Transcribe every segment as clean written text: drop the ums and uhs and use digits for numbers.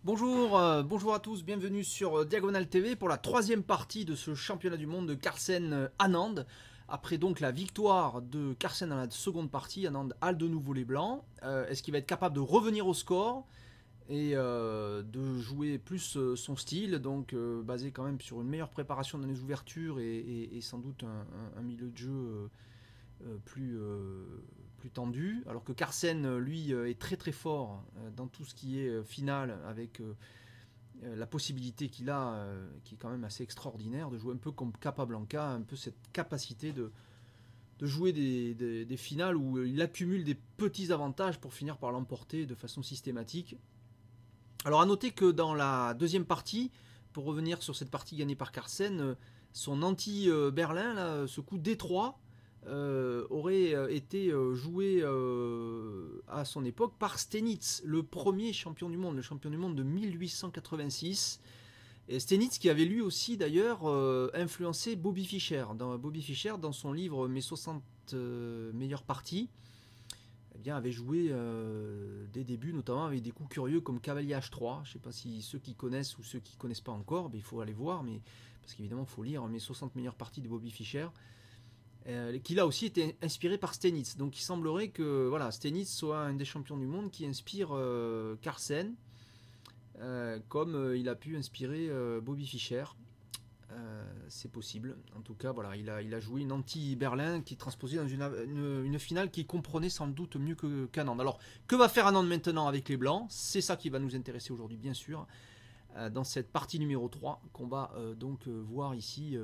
Bonjour, bonjour à tous, bienvenue sur Diagonal TV pour la troisième partie de ce championnat du monde de Carsen Anand. Après donc la victoire de Carsen dans la seconde partie, Anand a de nouveau les blancs. Est-ce qu'il va être capable de revenir au score et de jouer plus son style, donc basé quand même sur une meilleure préparation dans les ouvertures et sans doute un milieu de jeu plus tendu, alors que Carsen, lui, est très très fort dans tout ce qui est final, avec la possibilité qu'il a, qui est quand même assez extraordinaire, de jouer un peu comme Capablanca, un peu cette capacité de jouer des finales où il accumule des petits avantages pour finir par l'emporter de façon systématique. Alors à noter que dans la deuxième partie, pour revenir sur cette partie gagnée par Carsen, son anti-Berlin, ce coup D3, aurait été joué à son époque par Stenitz, le premier champion du monde, le champion du monde de 1886. Et Stenitz qui avait lui aussi d'ailleurs influencé Bobby Fischer. Bobby Fischer, dans son livre Mes 60 meilleures parties, eh bien, avait joué des débuts, notamment avec des coups curieux comme cavalier H3. Je ne sais pas si ceux qui connaissent ou ceux qui ne connaissent pas encore, il faut aller voir, mais, parce qu'évidemment il faut lire Mes 60 meilleures parties de Bobby Fischer. Qui là aussi été inspiré par Stenitz. Donc il semblerait que voilà, Stenitz soit un des champions du monde qui inspire Carsen, comme il a pu inspirer Bobby Fischer. C'est possible. En tout cas, voilà, il a joué une anti-Berlin qui est transposée dans une finale qui comprenait sans doute mieux qu'Anand. Alors, que va faire Anand maintenant avec les Blancs? C'est ça qui va nous intéresser aujourd'hui, bien sûr, dans cette partie numéro 3 qu'on va donc voir ici.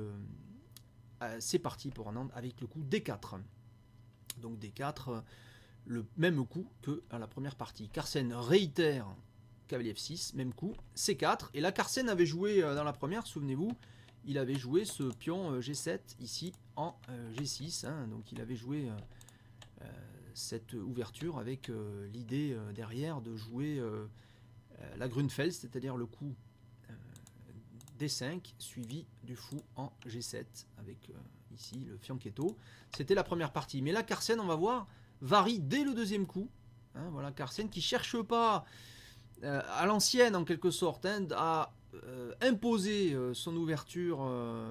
C'est parti pour Anand avec le coup D4. Donc D4, le même coup que à la première partie. Carsen réitère cavalier F6, même coup, C4. Et là, Carsen avait joué dans la première, souvenez-vous, il avait joué ce pion G7 ici en G6. Donc il avait joué cette ouverture avec l'idée derrière de jouer la Grunfeld, c'est-à-dire le coup D5 suivi du fou en G7 avec ici le fianchetto. C'était la première partie. Mais là, Carsen, on va voir, varie dès le deuxième coup. Voilà, Carsen qui cherche pas à l'ancienne en quelque sorte à imposer son ouverture,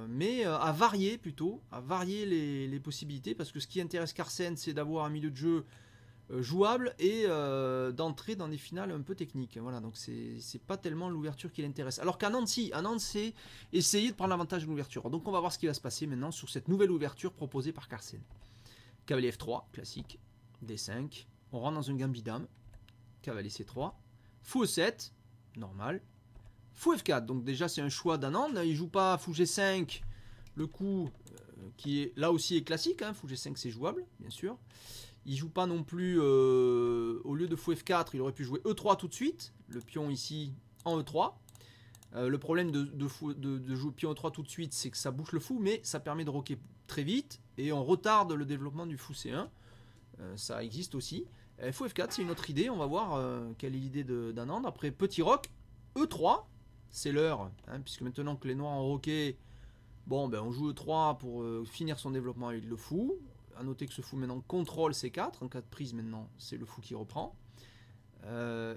mais à varier plutôt, à varier les possibilités, parce que ce qui intéresse Carsen, c'est d'avoir un milieu de jeu jouable et d'entrer dans des finales un peu techniques. Voilà, donc c'est pas tellement l'ouverture qui l'intéresse. Alors qu'Anand, si, Anand, c'est essayer de prendre l'avantage de l'ouverture. Donc on va voir ce qui va se passer maintenant sur cette nouvelle ouverture proposée par Carsen. Cavalier F3, classique, D5, on rentre dans une gambit dame, cavalier C3, fou E7, normal, fou F4, donc déjà c'est un choix d'Anand, il joue pas fou G5, le coup qui est là aussi est classique, fou G5 c'est jouable, bien sûr. Il joue pas non plus, au lieu de fou F4, il aurait pu jouer E3 tout de suite, le pion ici en E3. Le problème de jouer pion E3 tout de suite, c'est que ça bouche le fou, mais ça permet de roquer très vite, et on retarde le développement du fou C1. Ça existe aussi. Fou F4, c'est une autre idée, on va voir quelle est l'idée d'Anand. Après, petit roc, E3, c'est l'heure, puisque maintenant que les noirs ont roqué, bon, on joue E3 pour finir son développement avec le fou. A noter que ce fou maintenant contrôle C4, en cas de prise maintenant c'est le fou qui reprend.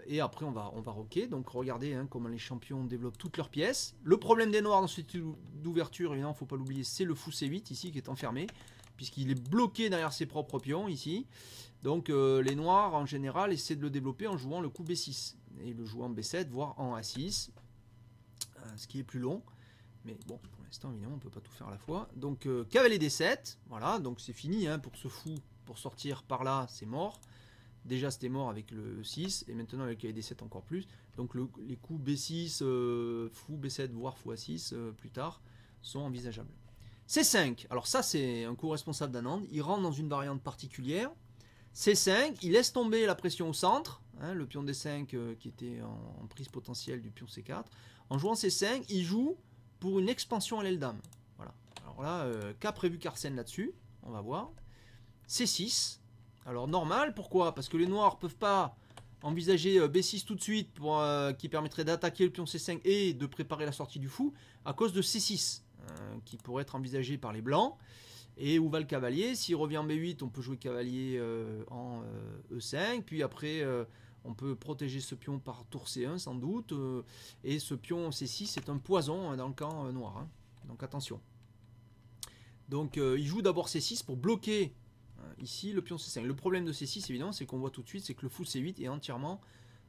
Et après on va roquer, donc regardez comment les champions développent toutes leurs pièces. Le problème des noirs dans ce type d'ouverture, évidemment, faut pas l'oublier, c'est le fou C8 ici qui est enfermé, puisqu'il est bloqué derrière ses propres pions ici. Donc les noirs en général essaient de le développer en jouant le coup B6, et le jouant B7, voire en A6, ce qui est plus long. Mais bon, pour l'instant, évidemment, on ne peut pas tout faire à la fois. Donc, cavalier D7, voilà, donc c'est fini pour ce fou, pour sortir par là, c'est mort. Déjà, c'était mort avec le 6, et maintenant avec le cavalier D7 encore plus. Donc, les coups B6, fou B7, voire fou A6, plus tard, sont envisageables. C5, alors ça, c'est un coup responsable d'Anand. Il rentre dans une variante particulière. C5, il laisse tomber la pression au centre, le pion D5 qui était en prise potentielle du pion C4. En jouant C5, il joue pour une expansion à l'aile dame. Voilà. Alors là, qu'a prévu Carsen là-dessus? On va voir. C6. Alors normal, pourquoi? Parce que les noirs ne peuvent pas envisager B6 tout de suite, qui permettrait d'attaquer le pion C5 et de préparer la sortie du fou, à cause de C6, qui pourrait être envisagé par les blancs. Et où va le cavalier? S'il revient en B8, on peut jouer cavalier en E5, puis après On peut protéger ce pion par tour C1 sans doute. Et ce pion C6 est un poison dans le camp noir. Hein. Donc attention. Donc il joue d'abord C6 pour bloquer ici le pion C5. Le problème de C6 évidemment c'est qu'on voit tout de suite c'est que le fou C8 est entièrement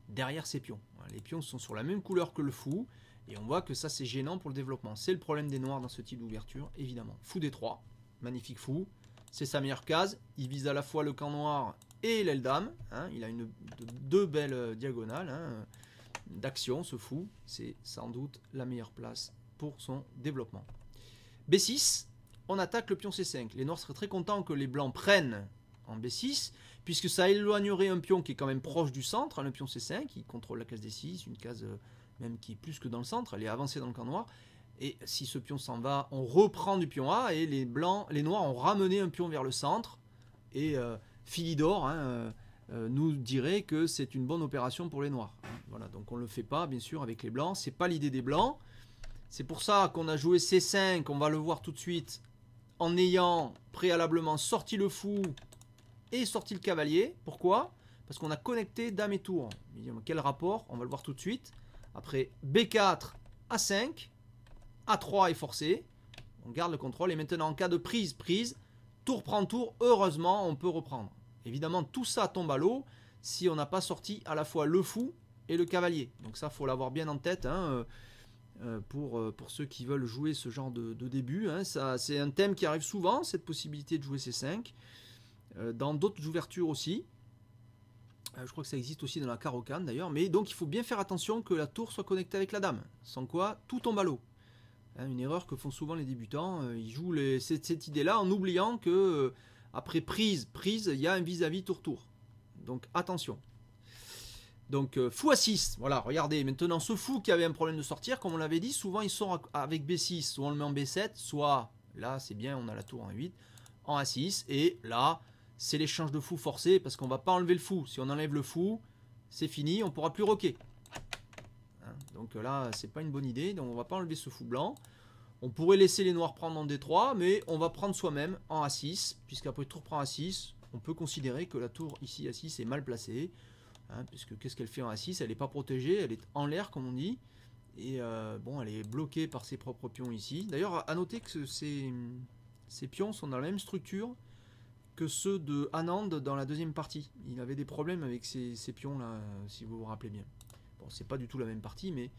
derrière ces pions. Les pions sont sur la même couleur que le fou. Et on voit que ça c'est gênant pour le développement. C'est le problème des noirs dans ce type d'ouverture évidemment. Fou D3. Magnifique fou. C'est sa meilleure case. Il vise à la fois le camp noir et l'aile dame. Hein. Il a deux belles diagonales hein, d'action, ce fou. C'est sans doute la meilleure place pour son développement. B6, on attaque le pion C5. Les noirs seraient très contents que les blancs prennent en B6, puisque ça éloignerait un pion qui est quand même proche du centre, hein, le pion C5, qui contrôle la case D6, une case même qui est plus que dans le centre, elle est avancée dans le camp noir. Et si ce pion s'en va, on reprend du pion A et les noirs ont ramené un pion vers le centre. Et Philidor hein, nous dirait que c'est une bonne opération pour les noirs. Voilà, donc on ne le fait pas, bien sûr, avec les blancs. C'est pas l'idée des blancs. C'est pour ça qu'on a joué C5, on va le voir tout de suite, en ayant préalablement sorti le fou et sorti le cavalier. Pourquoi? Parce qu'on a connecté dame et tour. Quel rapport? On va le voir tout de suite. Après B4, A5. A3 est forcé, on garde le contrôle et maintenant en cas de prise, tour prend tour, heureusement on peut reprendre. Évidemment tout ça tombe à l'eau si on n'a pas sorti à la fois le fou et le cavalier. Donc ça faut l'avoir bien en tête hein, pour ceux qui veulent jouer ce genre de début. Hein. C'est un thème qui arrive souvent, cette possibilité de jouer C5. Dans d'autres ouvertures aussi. Je crois que ça existe aussi dans la carocane d'ailleurs. Mais donc il faut bien faire attention que la tour soit connectée avec la dame. Sans quoi tout tombe à l'eau. Une erreur que font souvent les débutants, ils jouent cette idée-là en oubliant que après prise, il y a un vis-à-vis tour-tour. Donc attention. Donc fou A6, voilà, regardez, maintenant ce fou qui avait un problème de sortir, comme on l'avait dit, souvent il sort avec B6, soit on le met en B7, soit là c'est bien, on a la tour en 8, en A6, et là c'est l'échange de fou forcé, parce qu'on ne va pas enlever le fou. Si on enlève le fou, c'est fini, on ne pourra plus roquer. Donc là, c'est pas une bonne idée. Donc on va pas enlever ce fou blanc. On pourrait laisser les noirs prendre en D3, mais on va prendre soi-même en A6. Puisqu'après tour prend A6, on peut considérer que la tour ici A6 est mal placée. Hein, puisque qu'est-ce qu'elle fait en A6? Elle n'est pas protégée, elle est en l'air comme on dit. Et bon, elle est bloquée par ses propres pions ici. D'ailleurs, à noter que ces pions sont dans la même structure que ceux de Anand dans la deuxième partie. Il avait des problèmes avec ces pions là, si vous vous rappelez bien. Bon, c'est pas du tout la même partie, mais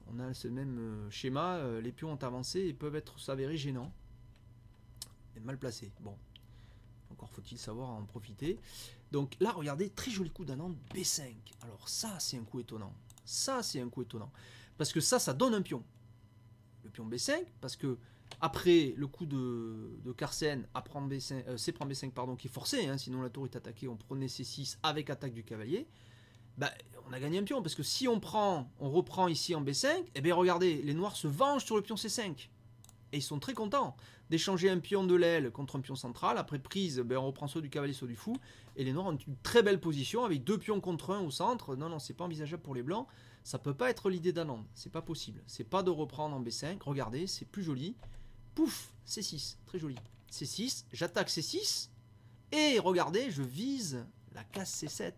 on a ce même schéma. Les pions ont avancé et peuvent s'avérer gênants. Et mal placés. Bon, encore faut-il savoir en profiter. Donc là, regardez, très joli coup d'Anand, B5. Alors ça, c'est un coup étonnant. Ça, c'est un coup étonnant. Parce que ça donne un pion. Le pion B5, parce que après le coup de Carsen, C prend B5, pardon, qui est forcé, hein, sinon la tour est attaquée, on prenait C6 avec attaque du cavalier. Bah, on a gagné un pion, parce que si on reprend ici en B5, et bien regardez, les noirs se vengent sur le pion C5. Et ils sont très contents d'échanger un pion de l'aile contre un pion central. Après prise, ben on reprend soit du cavalier, soit du fou. Et les noirs ont une très belle position avec deux pions contre un au centre. Non, c'est pas envisageable pour les blancs. Ça peut pas être l'idée d'Anand. C'est pas possible. C'est pas de reprendre en B5. Regardez, c'est plus joli. Pouf, C6, très joli. C6, j'attaque C6. Et regardez, je vise la case C7.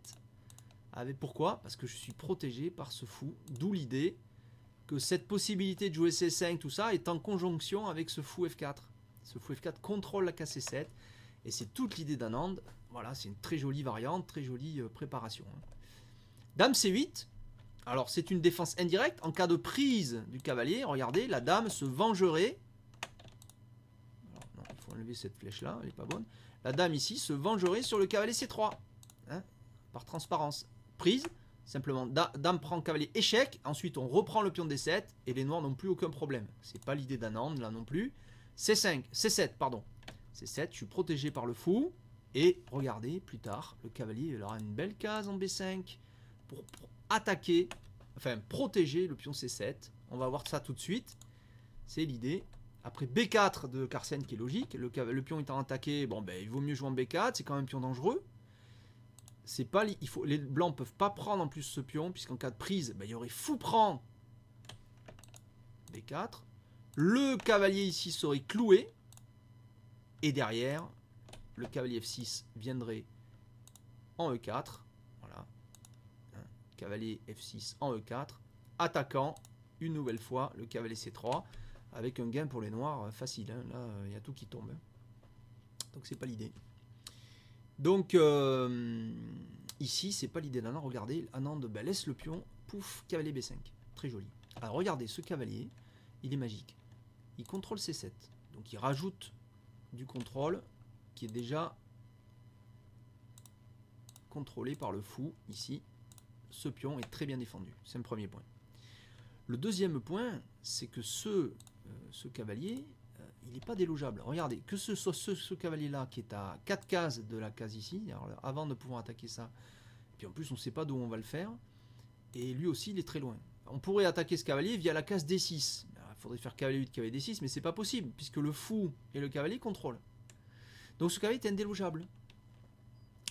Pourquoi? Parce que je suis protégé par ce fou. D'où l'idée que cette possibilité de jouer C5, tout ça, est en conjonction avec ce fou F4. Ce fou F4 contrôle la case C7. Et c'est toute l'idée d'Anand. Voilà, c'est une très jolie variante, très jolie préparation. Dame C8. Alors, c'est une défense indirecte. En cas de prise du cavalier, regardez, la dame se vengerait. Alors, non, il faut enlever cette flèche-là, elle n'est pas bonne. La dame ici se vengerait sur le cavalier C3. Hein, par transparence. Prise, simplement, dame prend cavalier échec. Ensuite, on reprend le pion D7 et les noirs n'ont plus aucun problème. C'est pas l'idée d'Anand, là non plus. C7, pardon. C7, je suis protégé par le fou. Et regardez, plus tard, le cavalier il aura une belle case en B5 pour attaquer, enfin protéger le pion C7. On va voir ça tout de suite. C'est l'idée. Après B4 de Carsen qui est logique. Le pion étant attaqué, bon, ben, il vaut mieux jouer en B4. C'est quand même un pion dangereux. C'est pas, les blancs ne peuvent pas prendre en plus ce pion, puisqu'en cas de prise, ben, il y aurait fou prend B4. Le cavalier ici serait cloué. Et derrière, le cavalier F6 viendrait en E4. Voilà. cavalier F6 en E4, attaquant une nouvelle fois le cavalier C3, avec un gain pour les noirs facile. Hein. Là, il y a tout qui tombe. Hein. Donc c'est pas l'idée. Donc ici, c'est pas l'idée d'Anand. Regardez, Anand laisse le pion, pouf, cavalier B5. Très joli. Alors regardez, ce cavalier, il est magique. Il contrôle C7. Donc il rajoute du contrôle qui est déjà contrôlé par le fou ici. Ce pion est très bien défendu. C'est un premier point. Le deuxième point, c'est que ce cavalier, il n'est pas délogeable. Regardez, que ce soit ce cavalier-là qui est à 4 cases de la case ici, alors, avant de pouvoir attaquer ça, puis en plus on ne sait pas d'où on va le faire, et lui aussi il est très loin. On pourrait attaquer ce cavalier via la case D6. Il faudrait faire cavalier 8, cavalier D6, mais c'est pas possible, puisque le fou et le cavalier contrôlent. Donc ce cavalier est indélogeable.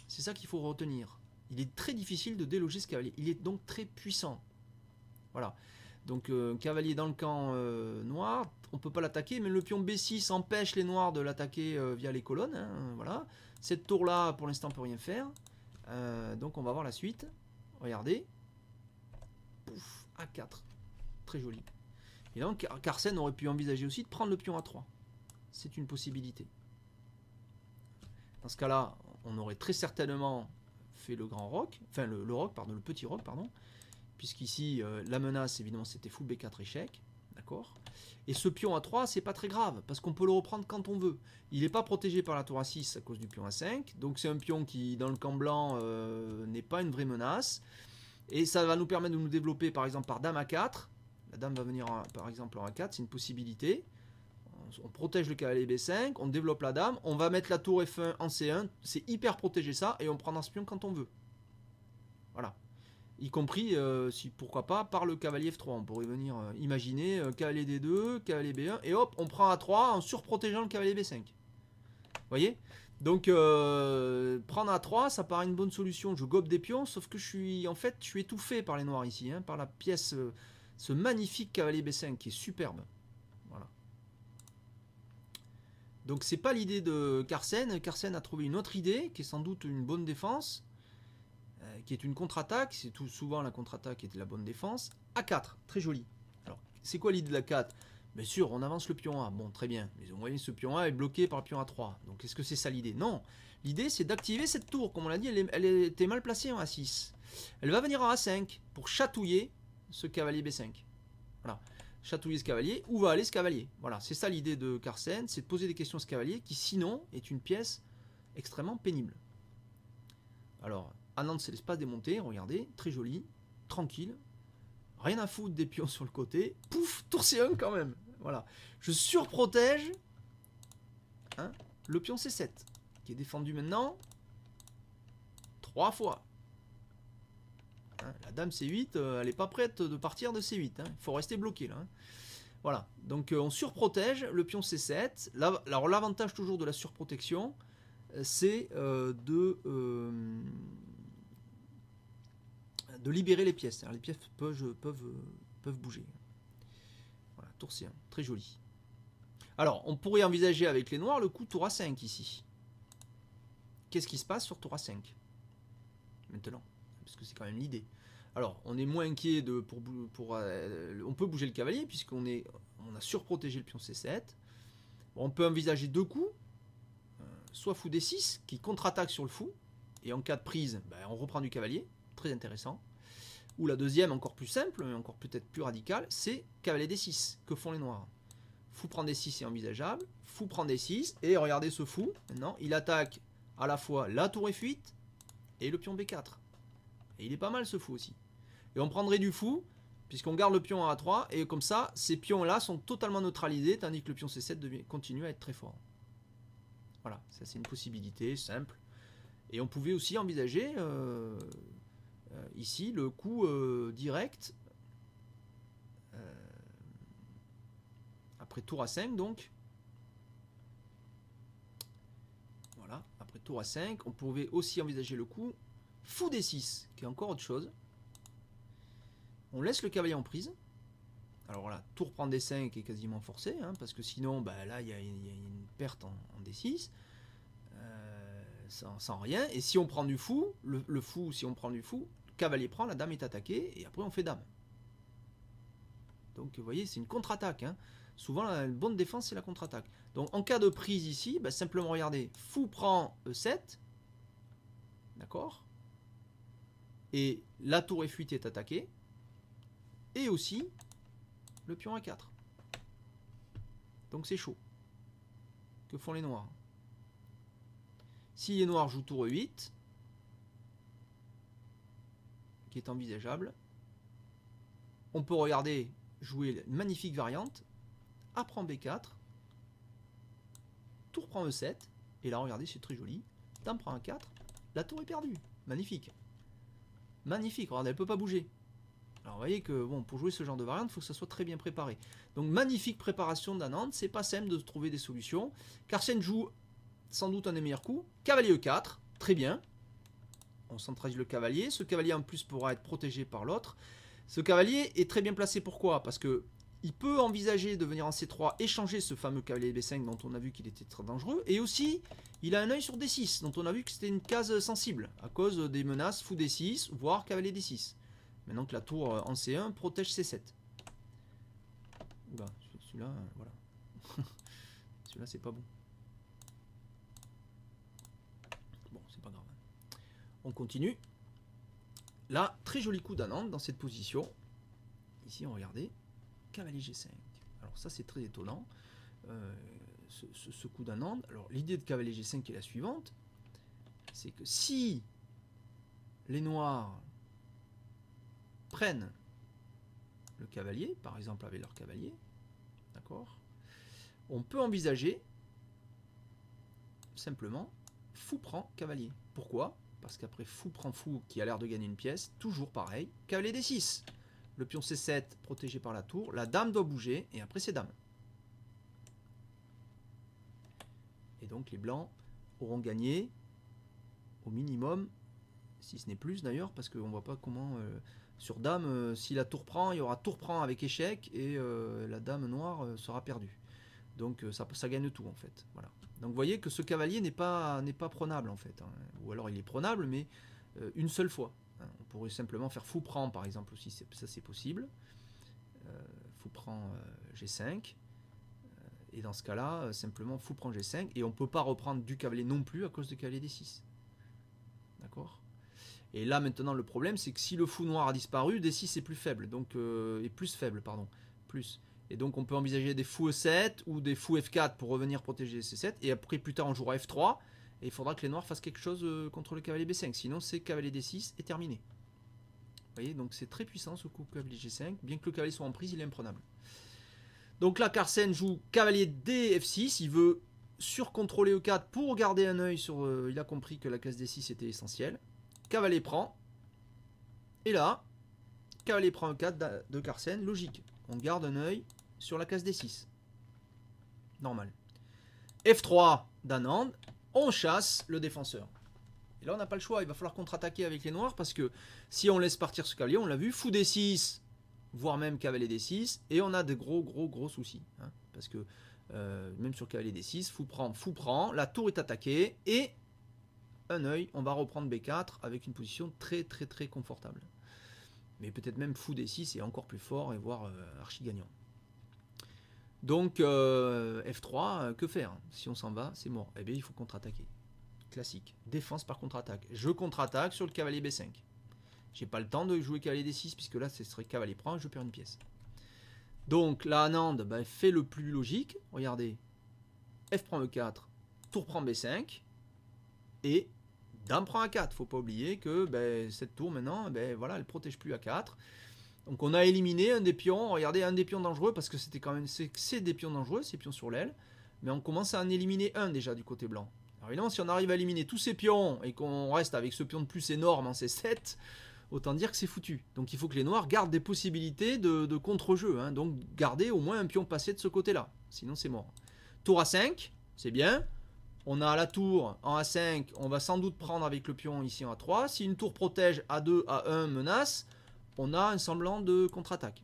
C'est ça qu'il faut retenir. Il est très difficile de déloger ce cavalier. Il est donc très puissant. Voilà. Donc cavalier dans le camp noir, on ne peut pas l'attaquer, mais le pion B6 empêche les noirs de l'attaquer via les colonnes. Hein, voilà. Cette tour-là, pour l'instant, ne peut rien faire. Donc on va voir la suite. Regardez. Pouf, A4. Très joli. Et donc Carsen aurait pu envisager aussi de prendre le pion A3. C'est une possibilité. Dans ce cas-là, on aurait très certainement fait le grand roc, enfin le roc, pardon, le petit roc, pardon, puisqu'ici la menace évidemment c'était fou B4 échec, d'accord. Et ce pion A3 c'est pas très grave parce qu'on peut le reprendre quand on veut. Il n'est pas protégé par la tour A6 à cause du pion A5, donc c'est un pion qui dans le camp blanc n'est pas une vraie menace. Et ça va nous permettre de nous développer par exemple par dame A4. La dame va venir par exemple en A4, c'est une possibilité. On protège le cavalier B5, on développe la dame, on va mettre la tour F1 en C1, c'est hyper protégé ça, et on prendra ce pion quand on veut. Voilà. Y compris, si pourquoi pas, par le cavalier F3. On pourrait venir imaginer cavalier D2, cavalier B1, et hop, on prend A3 en surprotégeant le cavalier B5. Vous voyez? Donc, prendre A3, ça paraît une bonne solution. Je gobe des pions, sauf que je suis étouffé par les noirs ici, hein, par la pièce, ce magnifique cavalier B5 qui est superbe. Voilà. Donc c'est pas l'idée de Carsen. Carsen a trouvé une autre idée qui est sans doute une bonne défense, qui est une contre-attaque. C'est tout souvent la contre-attaque qui est de la bonne défense. A4, très joli. Alors c'est quoi l'idée de l'A4? Bien sûr, on avance le pion A. Bon, très bien. Mais vous voyez, ce pion A est bloqué par le pion A3. Donc est-ce que c'est ça l'idée? Non. L'idée c'est d'activer cette tour. Comme on l'a dit, elle était mal placée en A6. Elle va venir en A5 pour chatouiller ce cavalier B5. Voilà. Chatouiller ce cavalier, où va aller ce cavalier? Voilà, c'est ça l'idée de Carsen, c'est de poser des questions à ce cavalier qui sinon est une pièce extrêmement pénible. Alors, Anand c'est l'espace démonté, regardez, très joli, tranquille, rien à foutre des pions sur le côté, pouf, tour C1 quand même. Voilà, je surprotège hein, le pion C7, qui est défendu maintenant 3 fois. La dame C8, elle n'est pas prête de partir de C8. Il faut rester bloqué là. Voilà. Donc on surprotège le pion C7. Là, alors l'avantage toujours de la surprotection, c'est de libérer les pièces. Alors, les pièces peuvent bouger. Voilà, tour C1. Très joli. Alors, on pourrait envisager avec les noirs le coup tour A5 ici. Qu'est-ce qui se passe sur tour A5 maintenant? Parce que c'est quand même l'idée. Alors, on est moins inquiet on peut bouger le cavalier puisqu'on a surprotégé le pion C7. Bon, on peut envisager deux coups, soit fou D6 qui contre-attaque sur le fou et en cas de prise, on reprend du cavalier, très intéressant. Ou la deuxième, encore plus simple, mais encore peut-être plus radicale, c'est cavalier D6 que font les noirs. Fou prend D6 est envisageable, fou prend D6 et regardez ce fou. Maintenant, il attaque à la fois la tour F8 et le pion B4. Et il est pas mal ce fou aussi. Et on prendrait du fou, puisqu'on garde le pion à A3, et comme ça, ces pions-là sont totalement neutralisés, tandis que le pion C7 continue à être très fort. Voilà, ça c'est une possibilité simple. Et on pouvait aussi envisager, ici, le coup direct, après tour A5 donc. Voilà, après tour A5, on pouvait aussi envisager le coup fou D6, qui est encore autre chose. On laisse le cavalier en prise. Alors voilà, tour prend D5 est quasiment forcé, hein, parce que sinon, là, il y a une perte en D6. Sans rien. Et si on prend du fou, le fou, si on prend du fou, cavalier prend, la dame est attaquée, et après on fait dame. Donc vous voyez, c'est une contre-attaque. Hein. Souvent, la bonne défense, c'est la contre-attaque. Donc en cas de prise ici, bah, simplement regardez, fou prend E7, d'accord, et la tour F8 est attaquée, et aussi le pion A4. Donc c'est chaud. Que font les noirs? Si les noirs jouent tour E8, qui est envisageable, on peut regarder jouer une magnifique variante. A prend B4, tour prend E7, et là regardez c'est très joli, dame prend A4, la tour est perdue, magnifique. Magnifique, regardez, elle ne peut pas bouger. Alors vous voyez que bon, pour jouer ce genre de variante, il faut que ça soit très bien préparé. Donc magnifique préparation d'Anand, c'est pas simple de trouver des solutions. Carlsen joue sans doute un des meilleurs coups, cavalier E4, très bien. On centralise le cavalier, ce cavalier en plus pourra être protégé par l'autre. Ce cavalier est très bien placé, pourquoi? Parce que il peut envisager de venir en C3, échanger ce fameux cavalier B5 dont on a vu qu'il était très dangereux. Et aussi, il a un œil sur D6, dont on a vu que c'était une case sensible, à cause des menaces fou D6, voire cavalier D6. Maintenant que la tour en C1 protège C7. Oula, celui-là, voilà. Celui-là, c'est pas bon. Bon, c'est pas grave. On continue. Là, très joli coup d'Anand dans cette position. Ici, on regardait. Cavalier G5. Alors ça c'est très étonnant, ce coup d'Anand. Alors l'idée de cavalier G5 est la suivante, c'est que si les noirs prennent le cavalier, par exemple avec leur cavalier, d'accord, on peut envisager simplement fou prend cavalier. Pourquoi? Parce qu'après fou prend fou qui a l'air de gagner une pièce, toujours pareil, cavalier D6. Le pion C7 protégé par la tour. La dame doit bouger et après c'est dame. Et donc les blancs auront gagné au minimum, si ce n'est plus d'ailleurs, parce qu'on ne voit pas comment sur dame, si la tour prend, il y aura tour prend avec échec et la dame noire sera perdue. Donc ça gagne tout en fait. Voilà. Donc vous voyez que ce cavalier n'est pas prenable en fait. Hein. Ou alors il est prenable mais une seule fois. On pourrait simplement faire fou prend par exemple aussi, ça c'est possible. Fou prend G5. Et dans ce cas-là, simplement fou prend G5. Et on ne peut pas reprendre du cavalier non plus à cause de cavalier D6. D'accord? Et là maintenant le problème c'est que si le fou noir a disparu, D6 est plus faible. Donc, est plus faible, pardon. Plus. Et donc on peut envisager des fous E7 ou des fous F4 pour revenir protéger C7. Et après plus tard on jouera F3. Et il faudra que les noirs fassent quelque chose contre le cavalier B5. Sinon, c'est cavalier D6 et terminé. Vous voyez, donc c'est très puissant ce coup cavalier G5. Bien que le cavalier soit en prise, il est imprenable. Donc là, Carlsen joue cavalier D, F6. Il veut surcontrôler E4 pour garder un œil sur... il a compris que la case D6 était essentielle. Cavalier prend. Et là, cavalier prend E4 de Carlsen. Logique. On garde un œil sur la case D6. Normal. F3 d'Anand. On chasse le défenseur. Et là, on n'a pas le choix. Il va falloir contre-attaquer avec les noirs parce que si on laisse partir ce cavalier, on l'a vu, fou D6, voire même cavalier D6, et on a de gros soucis. Hein, parce que même sur cavalier D6, fou prend, la tour est attaquée, et un œil, on va reprendre B4 avec une position très confortable. Mais peut-être même fou D6 est encore plus fort et voire archi gagnant. Donc F3, que faire? Si on s'en va, c'est mort. Eh bien, il faut contre-attaquer. Classique. Défense par contre-attaque. Je contre-attaque sur le cavalier B5. J'ai pas le temps de jouer cavalier D6, puisque là, ce serait cavalier prend, je perds une pièce. Donc là, Anand fait le plus logique. Regardez. F prend E4, tour prend B5, et dame prend A4. Faut pas oublier que cette tour, maintenant, voilà, elle protège plus A4. Donc on a éliminé un des pions, regardez, un des pions dangereux, parce que c'était quand même, c'est des pions dangereux, ces pions sur l'aile, mais on commence à en éliminer un déjà du côté blanc. Alors évidemment, si on arrive à éliminer tous ces pions, et qu'on reste avec ce pion de plus énorme en C7, autant dire que c'est foutu. Donc il faut que les noirs gardent des possibilités de contre-jeu, hein. Donc garder au moins un pion passé de ce côté-là, sinon c'est mort. Tour A5, c'est bien. On a la tour en A5, on va sans doute prendre avec le pion ici en A3. Si une tour protège A2, A1 menace, on a un semblant de contre-attaque.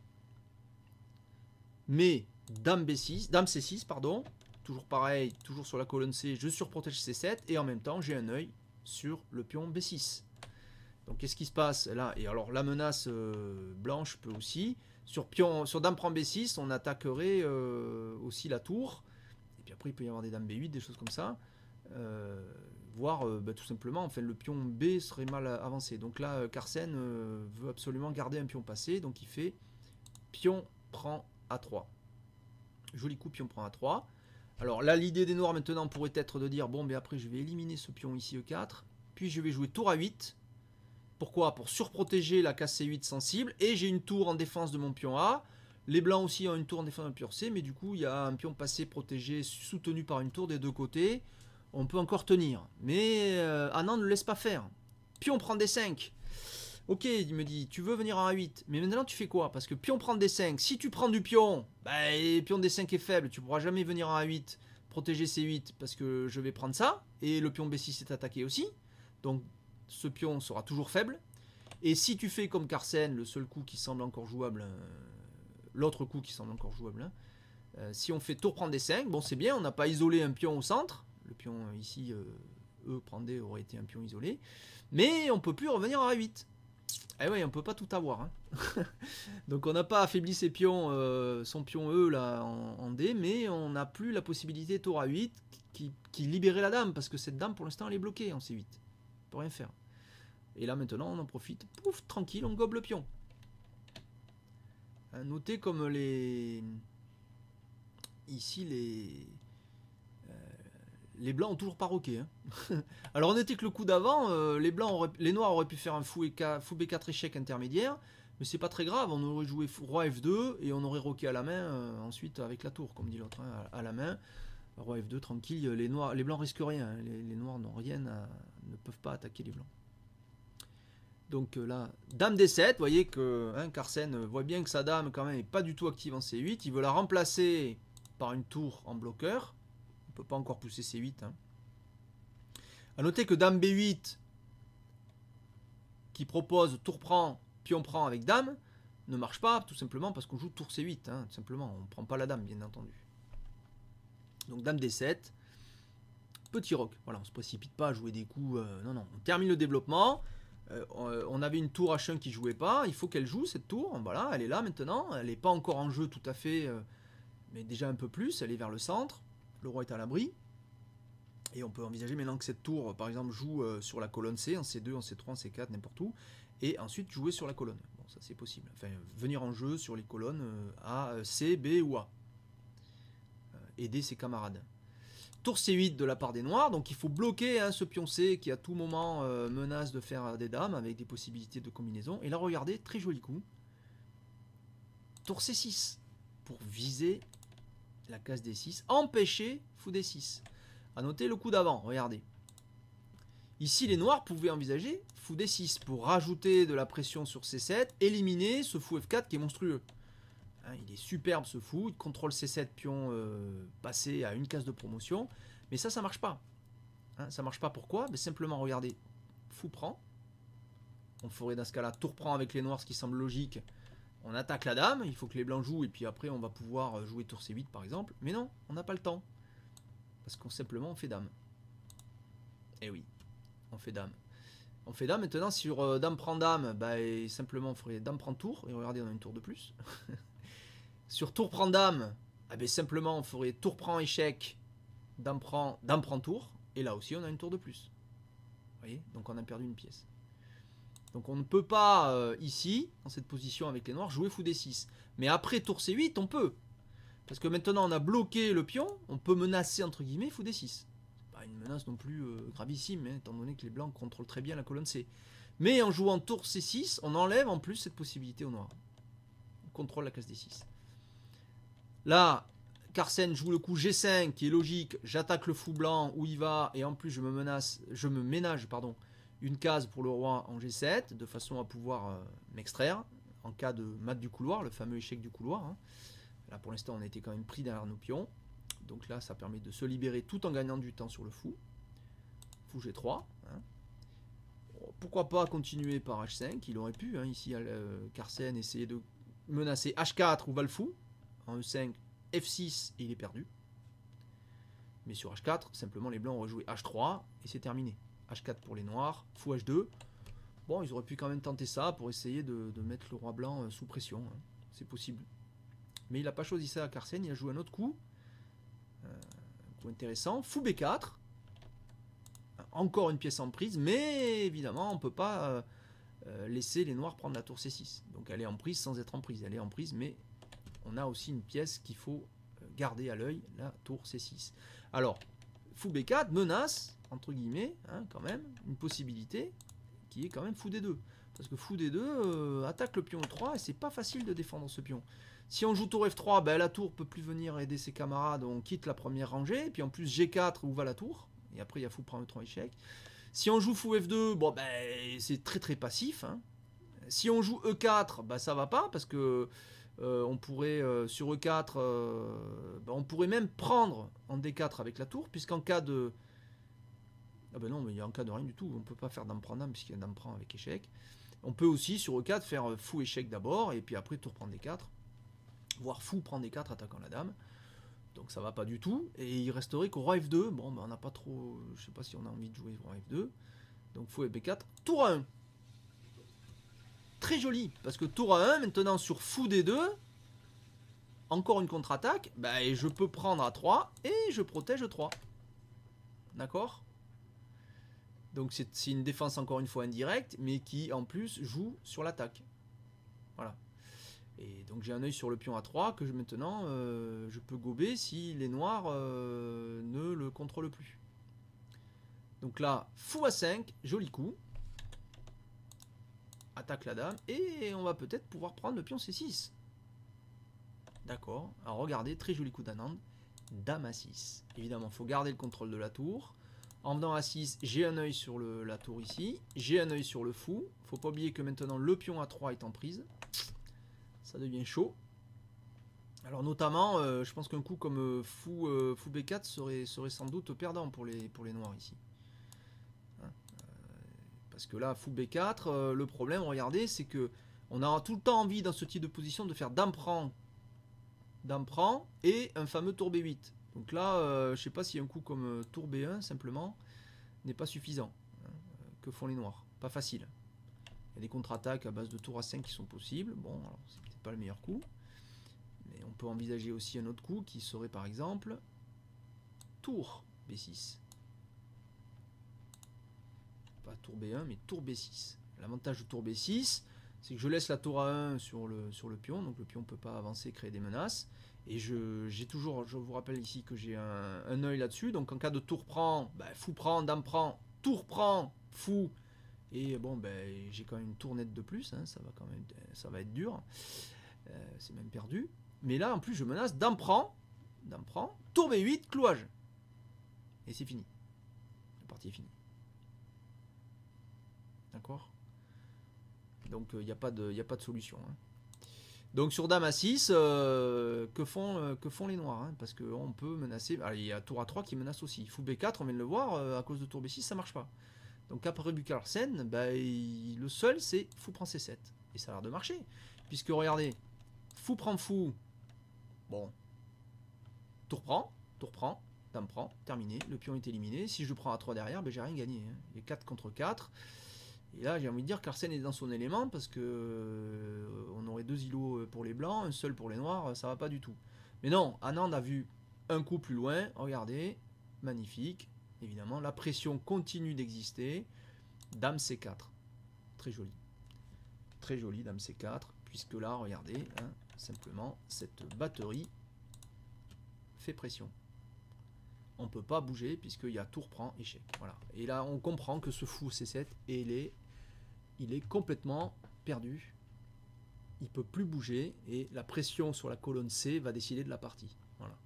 Mais dame B6, dame C6, pardon, toujours pareil, toujours sur la colonne C, je surprotège C7 et en même temps j'ai un œil sur le pion B6. Donc qu'est-ce qui se passe là? Et alors la menace blanche peut aussi. Sur dame prend B6, on attaquerait aussi la tour. Et puis après il peut y avoir des dames B8, des choses comme ça. Voire tout simplement, enfin, le pion B serait mal avancé. Donc là, Carsen veut absolument garder un pion passé. Donc il fait pion prend A3. Joli coup, pion prend A3. Alors là, l'idée des noirs maintenant pourrait être de dire, bon, mais après je vais éliminer ce pion ici E4. Puis je vais jouer tour A8. Pourquoi? Pour surprotéger la case C8 sensible. Et j'ai une tour en défense de mon pion A. Les blancs aussi ont une tour en défense de mon pion C. Mais du coup, il y a un pion passé protégé, soutenu par une tour des deux côtés. On peut encore tenir. Mais Anand ne le laisse pas faire. Pion prend D5. Ok, il me dit, tu veux venir en A8. Mais maintenant, tu fais quoi? Parce que pion prend D5. Si tu prends du pion, bah, pion D5 est faible. Tu ne pourras jamais venir en A8, protéger C8, parce que je vais prendre ça. Et le pion B6 est attaqué aussi. Donc, ce pion sera toujours faible. Et si tu fais comme Carsen, le seul coup qui semble encore jouable, l'autre coup qui semble encore jouable, si on fait tour prend D5, bon, c'est bien, on n'a pas isolé un pion au centre. Le pion ici, E prend D aurait été un pion isolé. Mais on ne peut plus revenir en A8. Eh oui, on peut pas tout avoir. Hein. Donc on n'a pas affaibli ses pions, son pion E là en D, mais on n'a plus la possibilité tour A8 qui libérait la dame, parce que cette dame pour l'instant elle est bloquée en C8. On peut rien faire. Et là maintenant on en profite, pouf, tranquille, on gobe le pion. Notez comme ici les blancs ont toujours pas roqué. Hein. Alors on était que le coup d'avant, les noirs auraient pu faire un fou B4 échec intermédiaire, mais c'est pas très grave, on aurait joué roi F2 et on aurait roqué à la main ensuite avec la tour, comme dit l'autre, hein, à la main. Roi F2 tranquille, les blancs risquent rien, hein, les noirs n'ont rien, ne peuvent pas attaquer les blancs. Donc là, dame D7, vous voyez que hein, Carsen voit bien que sa dame quand même n'est pas du tout active en C8, il veut la remplacer par une tour en bloqueur. On ne peut pas encore pousser C8. Hein. A noter que dame B8, qui propose tour prend, pion prend avec dame, ne marche pas, tout simplement parce qu'on joue tour C8. Hein, tout simplement, on ne prend pas la dame, bien entendu. Donc dame D7, petit roc. Voilà, on ne se précipite pas à jouer des coups. Non, non, on termine le développement. On avait une tour H1 qui ne jouait pas. Il faut qu'elle joue, cette tour. Voilà, elle est là maintenant. Elle n'est pas encore en jeu tout à fait, mais déjà un peu plus. Elle est vers le centre. Le roi est à l'abri. Et on peut envisager maintenant que cette tour, par exemple, joue sur la colonne C, en C2, en C3, en C4, n'importe où, et ensuite jouer sur la colonne. Bon, ça c'est possible. Enfin, venir en jeu sur les colonnes A, C, B ou A. Aider ses camarades. Tour C8 de la part des noirs, donc il faut bloquer hein, ce pion C qui à tout moment menace de faire des dames avec des possibilités de combinaison. Et là, regardez, très joli coup. Tour C6 pour viser la case D6, empêcher fou D6. A noter le coup d'avant, regardez. Ici, les noirs pouvaient envisager fou D6 pour rajouter de la pression sur C7, éliminer ce fou F4 qui est monstrueux. Hein, il est superbe ce fou, il contrôle C7 pion passé à une case de promotion, mais ça marche pas. Hein, ça marche pas pourquoi? Mais simplement, regardez, fou prend. On ferait dans ce cas-là tour prend avec les noirs, ce qui semble logique. On attaque la dame, il faut que les blancs jouent, et puis après on va pouvoir jouer tour C8 par exemple. Mais non, on n'a pas le temps. Parce qu'on simplement on fait dame. Eh oui, on fait dame. On fait dame maintenant sur dame prend dame, bah, simplement on ferait dame prend tour, et regardez on a une tour de plus. Sur tour prend dame, ah ben, simplement on ferait tour prend échec, dame prend tour, et là aussi on a une tour de plus. Vous voyez, donc on a perdu une pièce. Donc on ne peut pas ici, dans cette position avec les noirs, jouer fou D6. Mais après tour C8, on peut. Parce que maintenant on a bloqué le pion, on peut menacer entre guillemets fou D6. C'est pas une menace non plus gravissime, hein, étant donné que les blancs contrôlent très bien la colonne C. Mais en jouant tour C6, on enlève en plus cette possibilité aux noirs. On contrôle la case D6. Là, Carsen joue le coup G5 qui est logique, j'attaque le fou blanc où il va, et en plus je me ménage une case pour le roi en G7, de façon à pouvoir m'extraire, en cas de mat du couloir, le fameux échec du couloir. Hein. Là pour l'instant on a été quand même pris derrière nos pions, donc là ça permet de se libérer tout en gagnant du temps sur le fou. Fou G3. Hein. Pourquoi pas continuer par H5, il aurait pu, hein, ici Carsen essayer de menacer H4 ou va le fou. En E5, F6 et il est perdu. Mais sur H4, simplement les blancs auraient joué H3 et c'est terminé. H4 pour les noirs, fou H2. Bon, ils auraient pu quand même tenter ça pour essayer de mettre le roi blanc sous pression. Hein. C'est possible. Mais il n'a pas choisi ça à Carsen, il a joué un autre coup. Un coup intéressant. Fou B4. Encore une pièce en prise, mais évidemment, on ne peut pas laisser les noirs prendre la tour C6. Donc elle est en prise sans être en prise. Elle est en prise, mais on a aussi une pièce qu'il faut garder à l'œil, la tour C6. Alors, fou B4 menace, entre guillemets, hein, quand même, une possibilité qui est quand même fou D2. Parce que fou D2 attaque le pion E3 et c'est pas facile de défendre ce pion. Si on joue tour F3, ben, la tour peut plus venir aider ses camarades, on quitte la première rangée, et puis en plus G4 où va la tour, et après il y a fou prend E3 échec. Si on joue fou F2, bon ben c'est très très passif. Hein. Si on joue E4, ben, ça va pas, parce que on pourrait sur E4, ben, on pourrait même prendre en D4 avec la tour, puisqu'en cas de... Ah ben non, mais il y a en cas de rien du tout, on peut pas faire dame prend dame, puisqu'il y a dame prend avec échec. On peut aussi sur E4 faire fou échec d'abord, et puis après tour prend D4. Voire fou prend D4 attaquant la dame. Donc ça va pas du tout. Et il resterait qu'au roi F2. Bon, ben on n'a pas trop... Je sais pas si on a envie de jouer roi F2. Donc fou FB4. Tour 1. Très joli. Parce que tour 1, maintenant sur fou D2, encore une contre-attaque. Ben, je peux prendre à 3 et je protège 3. D'accord? Donc c'est une défense encore une fois indirecte, mais qui en plus joue sur l'attaque. Voilà. Et donc j'ai un œil sur le pion A3 que maintenant je peux gober si les noirs ne le contrôlent plus. Donc là, fou A5, joli coup. Attaque la dame. Et on va peut-être pouvoir prendre le pion C6. D'accord. Alors regardez, très joli coup d'Anand. Dame A6. Évidemment, il faut garder le contrôle de la tour. En venant à 6, j'ai un œil sur la tour ici. J'ai un œil sur le fou. Il ne faut pas oublier que maintenant le pion A3 est en prise. Ça devient chaud. Alors notamment, je pense qu'un coup comme fou B4 serait sans doute perdant pour les noirs ici. Hein, parce que là, fou B4, le problème, regardez, c'est que on a tout le temps envie dans ce type de position de faire dame prend et un fameux tour B8. Donc là, je sais pas si un coup comme tour B1 simplement n'est pas suffisant. Hein, que font les noirs? Pas facile. Il y a des contre-attaques à base de tour A5 qui sont possibles. Bon, alors c'est peut-être pas le meilleur coup. Mais on peut envisager aussi un autre coup qui serait par exemple tour B6. Pas tour B1, mais tour B6. L'avantage de tour B6, c'est que je laisse la tour A1 sur le pion. Donc le pion ne peut pas avancer, créer des menaces. Et j'ai toujours, je vous rappelle ici que j'ai un œil là-dessus. Donc en cas de tour prend, ben, fou prend, dame prend, tour prend, fou. Et bon, ben, j'ai quand même une tour nette de plus, hein, ça va être dur. C'est même perdu. Mais là, en plus, je menace dame prend, tour B8, clouage. Et c'est fini. La partie est finie. D'accord? Donc, il n'y a pas de solution. Hein. Donc, sur dame A6, que font les noirs, hein, parce qu'on peut menacer... Alors, il y a tour A3 qui menace aussi. Fou B4, on vient de le voir, à cause de tour B6, ça marche pas. Donc après Bukarsen, bah, le seul c'est fou prend C7. Et ça a l'air de marcher. Puisque regardez, fou prend fou. Bon. Tour prend, dame prend, terminé. Le pion est éliminé. Si je prends A3 derrière, bah, j'ai rien gagné. Hein. Il est 4 contre 4. Et là j'ai envie de dire qu'Arsène est dans son élément parce que on aurait 2 îlots pour les blancs, un seul pour les noirs, ça va pas du tout. Mais non, Anand a vu un coup plus loin. Regardez, magnifique. Évidemment, la pression continue d'exister. Dame C4. Très joli. Très joli, Dame C4. Puisque là, regardez, hein, simplement, cette batterie fait pression. On ne peut pas bouger puisqu'il y a tour prend échec. Voilà. Et là, on comprend que ce fou C7, il est complètement perdu. Il ne peut plus bouger. Et la pression sur la colonne C va décider de la partie. Voilà.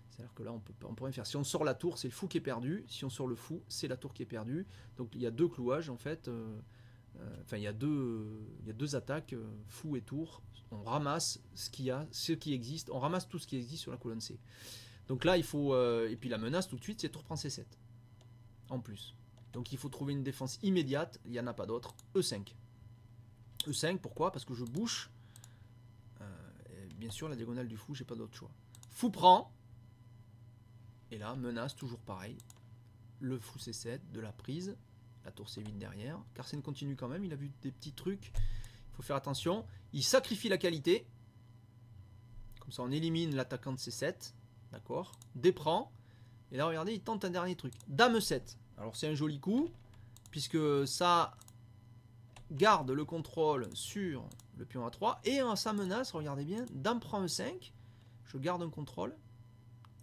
C'est-à-dire que là, on peut rien faire. Si on sort la tour, c'est le fou qui est perdu. Si on sort le fou, c'est la tour qui est perdue. Donc il y a deux clouages en fait. Enfin, il y a deux attaques, fou et tour. On ramasse ce qui existe. On ramasse tout ce qui existe sur la colonne C. Donc là, il faut... et puis la menace tout de suite, c'est tour prend C7. En plus. Donc il faut trouver une défense immédiate. Il n'y en a pas d'autre. E5. E5, pourquoi? Parce que je bouche. Bien sûr, la diagonale du fou, j'ai pas d'autre choix. Fou prend. Et là, menace, toujours pareil. Le fou C7, de la prise. La tour C8 derrière. Carsen continue quand même, il a vu des petits trucs. Il faut faire attention. Il sacrifie la qualité. Comme ça, on élimine l'attaquant de C7. D'accord. Déprend. Et là, regardez, il tente un dernier truc. Dame 7. Alors, c'est un joli coup, puisque ça garde le contrôle sur le pion A3. Et ça menace, regardez bien, Dame prend E5. Je garde un contrôle.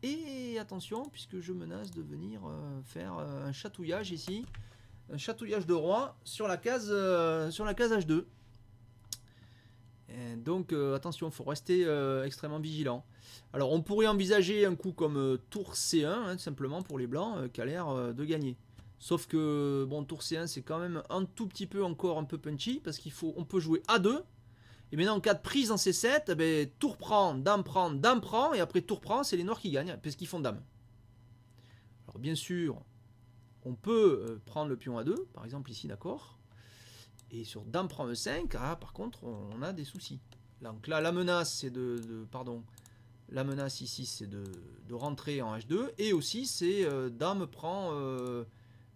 Et attention, puisque je menace de venir faire un chatouillage ici. Un chatouillage de roi sur la case H2. Et donc attention, il faut rester extrêmement vigilant. Alors on pourrait envisager un coup comme tour C1, hein, simplement pour les blancs, qui a l'air de gagner. Sauf que bon, tour C1 c'est quand même un tout petit peu encore un peu punchy, parce on peut jouer A2. Et maintenant en cas de prise en C7, eh ben, tour prend, dame prend, et après tour prend, c'est les noirs qui gagnent, parce qu'ils font dame. Alors bien sûr, on peut prendre le pion A2, par exemple ici, d'accord. Et sur dame prend E5, ah, par contre, on a des soucis. Donc là, la menace, c'est la menace ici, c'est de rentrer en H2, et aussi, c'est dame prend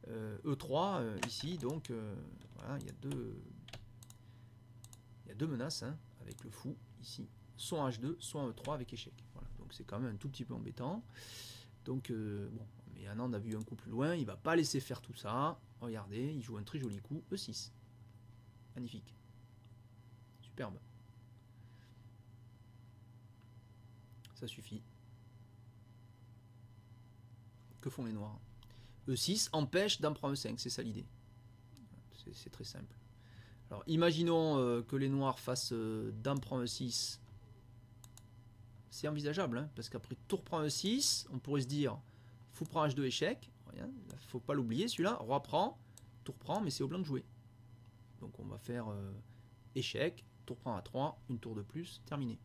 E3 ici, donc voilà, il y a deux menaces, hein, avec le fou ici, soit en H2, soit en E3 avec échec. Voilà, donc c'est quand même un tout petit peu embêtant. Donc bon, mais Anand a vu un coup plus loin, il va pas laisser faire tout ça. Regardez, il joue un très joli coup, E6. Magnifique. Superbe. Ça suffit. Que font les noirs? E6 empêche dame prend E5, c'est ça l'idée. C'est très simple. Alors imaginons que les noirs fassent dame prend E6. C'est envisageable, hein, parce qu'après tour prend E6, on pourrait se dire fou prend H2 échec. Rien, faut pas l'oublier celui-là. Roi prend, tour prend, mais c'est au blanc de jouer. Donc on va faire échec, tour prend A3, une tour de plus, terminé.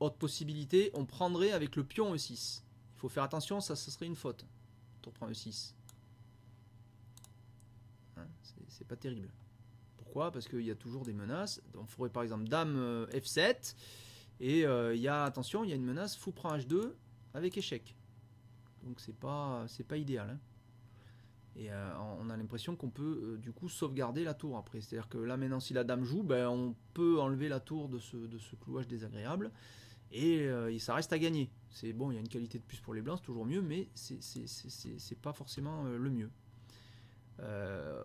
Autre possibilité, on prendrait avec le pion E6. Il faut faire attention, ça serait une faute. Tour prend E6. Hein, c'est pas terrible. Pourquoi? Parce qu'il y a toujours des menaces. On ferait par exemple dame F7. Et il y a, attention, il y a une menace fou prend H2 avec échec. Donc c'est pas idéal. Hein. Et on a l'impression qu'on peut du coup sauvegarder la tour après. C'est-à-dire que là maintenant si la dame joue, ben, on peut enlever la tour de ce clouage désagréable. Et ça reste à gagner. C'est bon, il y a une qualité de plus pour les blancs, c'est toujours mieux, mais c'est pas forcément le mieux.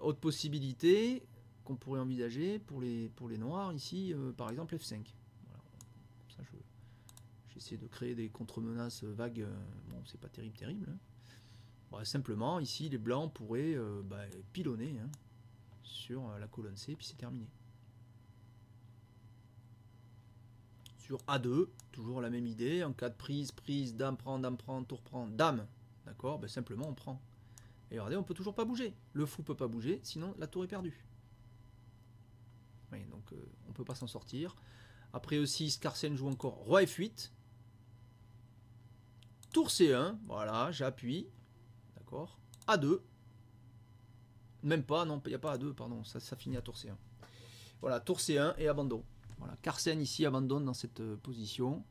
Autre possibilité qu'on pourrait envisager pour les noirs ici, par exemple F5. Voilà. Comme ça, j'essaie de créer des contre-menaces vagues. Bon, c'est pas terrible. Hein. Bon, simplement, ici, les blancs pourraient pilonner hein, sur la colonne C, puis c'est terminé. Sur A2, toujours la même idée. En cas de prise, dame prend, tour prend, dame. D'accord, ben, simplement on prend. Et regardez, on peut toujours pas bouger. Le fou peut pas bouger, sinon la tour est perdue. Oui, donc on peut pas s'en sortir. Après aussi, Carsen joue encore roi F8. Tour C1, voilà, j'appuie. D'accord. A2. Même pas, non, il n'y a pas A2, pardon, ça finit à tour C1. Voilà, tour C1 et abandon. Voilà, Carsen ici abandonne dans cette position.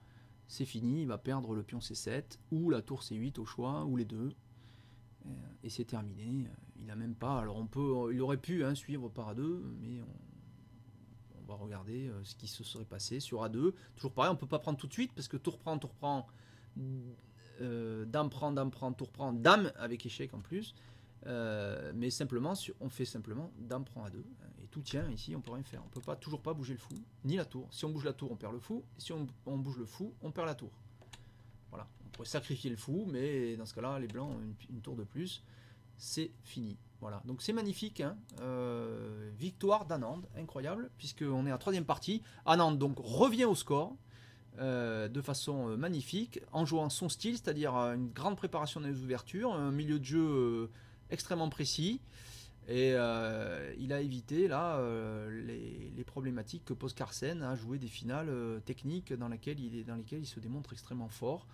C'est fini, il va perdre le pion C7 ou la tour C8 au choix, ou les deux. Et c'est terminé. Il n'a même pas. Alors il aurait pu hein, suivre par A2, mais on va regarder ce qui se serait passé sur A2. Toujours pareil, on ne peut pas prendre tout de suite parce que tour prend, dame prend, tour prend, dame avec échec en plus. Mais simplement, on fait simplement dame prend A2 et tout tient ici, on peut rien faire. On peut toujours pas bouger le fou ni la tour. Si on bouge la tour, on perd le fou. Et si on bouge le fou, on perd la tour. Voilà, on pourrait sacrifier le fou, mais dans ce cas-là, les blancs ont une tour de plus. C'est fini. Voilà, donc c'est magnifique. Hein. Victoire d'Anand, incroyable, puisqu'on est à 3e partie. Anand donc revient au score de façon magnifique, en jouant son style, c'est-à-dire une grande préparation dans les ouvertures, un milieu de jeu extrêmement précis. Et il a évité là les problématiques que pose Carsen à jouer des finales techniques dans lesquelles il se démontre extrêmement fort.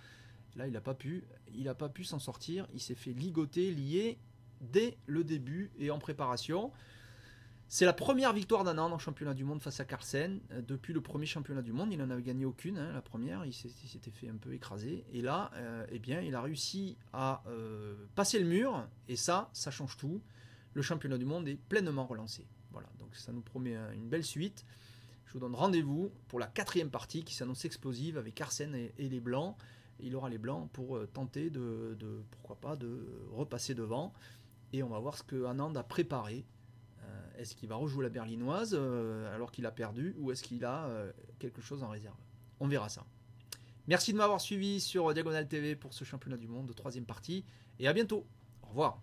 Là, il n'a pas pu s'en sortir. Il s'est fait ligoter, lier dès le début et en préparation. C'est la première victoire d'Anand en championnat du monde face à Carlsen. Depuis le premier championnat du monde, il n'en avait gagné aucune. Hein, la première, il s'était fait un peu écraser. Et là, eh bien, il a réussi à passer le mur. Et ça change tout. Le championnat du monde est pleinement relancé. Voilà, donc ça nous promet une belle suite. Je vous donne rendez-vous pour la 4e partie qui s'annonce explosive avec Carlsen et les Blancs. Il aura les Blancs pour tenter pourquoi pas, de repasser devant. Et on va voir ce que Anand a préparé. Est-ce qu'il va rejouer la berlinoise alors qu'il a perdu ou est-ce qu'il a quelque chose en réserve? On verra ça. Merci de m'avoir suivi sur Diagonale TV pour ce championnat du monde de 3e partie et à bientôt. Au revoir.